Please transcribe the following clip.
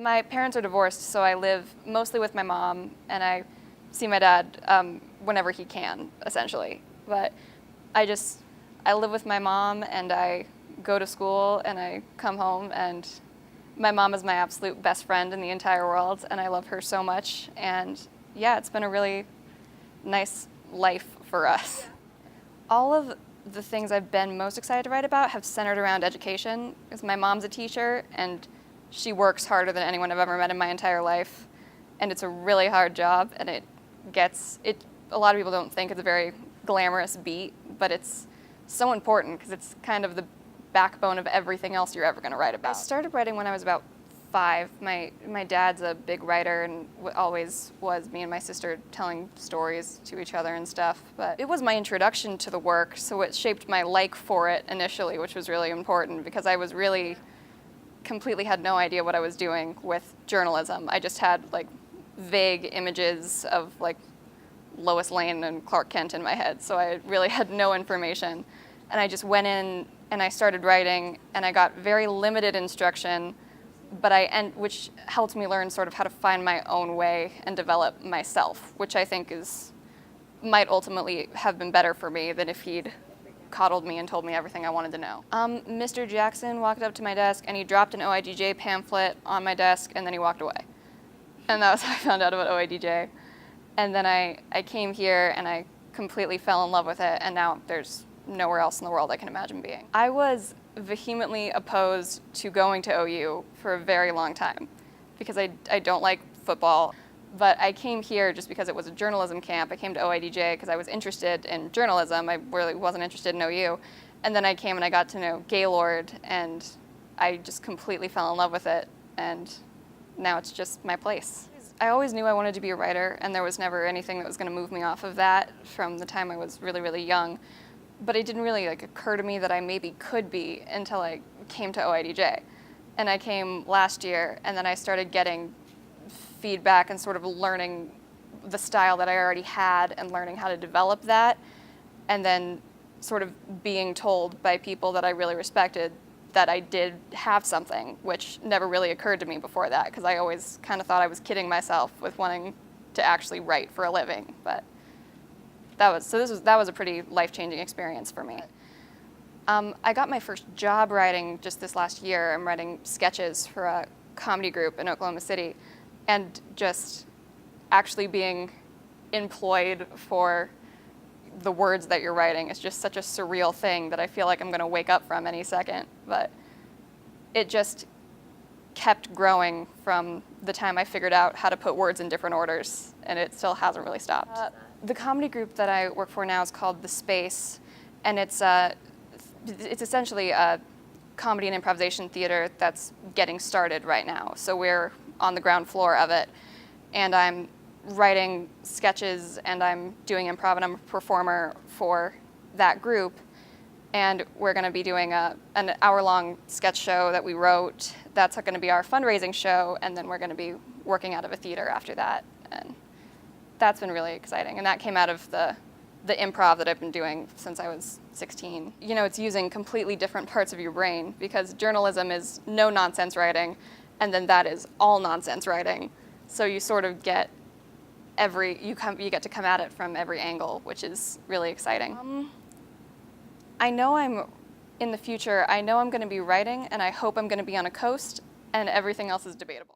My parents are divorced, so I live mostly with my mom, and I see my dad whenever he can, essentially. But I live with my mom, and I go to school, and I come home, and my mom is my absolute best friend in the entire world, and I love her so much. And yeah, it's been a really nice life for us. All of the things I've been most excited to write about have centered around education, because my mom's a teacher, and she works harder than anyone I've ever met in my entire life. And it's a really hard job, and a lot of people don't think it's a very glamorous beat, but it's so important because it's kind of the backbone of everything else you're ever going to write about. I started writing when I was about 5. My dad's a big writer and always was, me and my sister telling stories to each other and stuff. But it was my introduction to the work, so it shaped my like for it initially, which was really important because I was really completely had no idea what I was doing with journalism. I just had like vague images of like Lois Lane and Clark Kent in my head, so I really had no information. And I just went in and I started writing, and I got very limited instruction, which helped me learn sort of how to find my own way and develop myself, which I think might ultimately have been better for me than if he'd coddled me and told me everything I wanted to know. Mr. Jackson walked up to my desk and he dropped an OIDJ pamphlet on my desk, and then he walked away. And that was how I found out about OIDJ. And then I came here and I completely fell in love with it, and now there's nowhere else in the world I can imagine being. I was vehemently opposed to going to OU for a very long time because I don't like football. But I came here just because it was a journalism camp. I came to OIDJ because I was interested in journalism. I really wasn't interested in OU. And then I came and I got to know Gaylord, and I just completely fell in love with it. And now it's just my place. I always knew I wanted to be a writer, and there was never anything that was going to move me off of that from the time I was really, really young. But it didn't really occur to me that I maybe could be until I came to OIDJ. And I came last year, and then I started getting feedback and sort of learning the style that I already had and learning how to develop that, and then sort of being told by people that I really respected that I did have something, which never really occurred to me before that, because I always kind of thought I was kidding myself with wanting to actually write for a living. But that was a pretty life-changing experience for me. I got my first job writing just this last year. I'm writing sketches for a comedy group in Oklahoma City, and just actually being employed for the words that you're writing is just such a surreal thing that I feel like I'm going to wake up from any second. But it just kept growing from the time I figured out how to put words in different orders, and it still hasn't really stopped. The comedy group that I work for now is called The Space, and it's essentially a comedy and improvisation theater that's getting started right now. So we're on the ground floor of it, and I'm writing sketches and I'm doing improv, and I'm a performer for that group. And we're going to be doing an hour-long sketch show that we wrote. That's going to be our fundraising show, and then we're going to be working out of a theater after that. And that's been really exciting. And that came out of the improv that I've been doing since I was 16. You know, it's using completely different parts of your brain, because journalism is no-nonsense writing, and then that is all-nonsense writing. So you sort of get you get to come at it from every angle, which is really exciting. I know in the future, I know I'm going to be writing, and I hope I'm going to be on a coast, and everything else is debatable.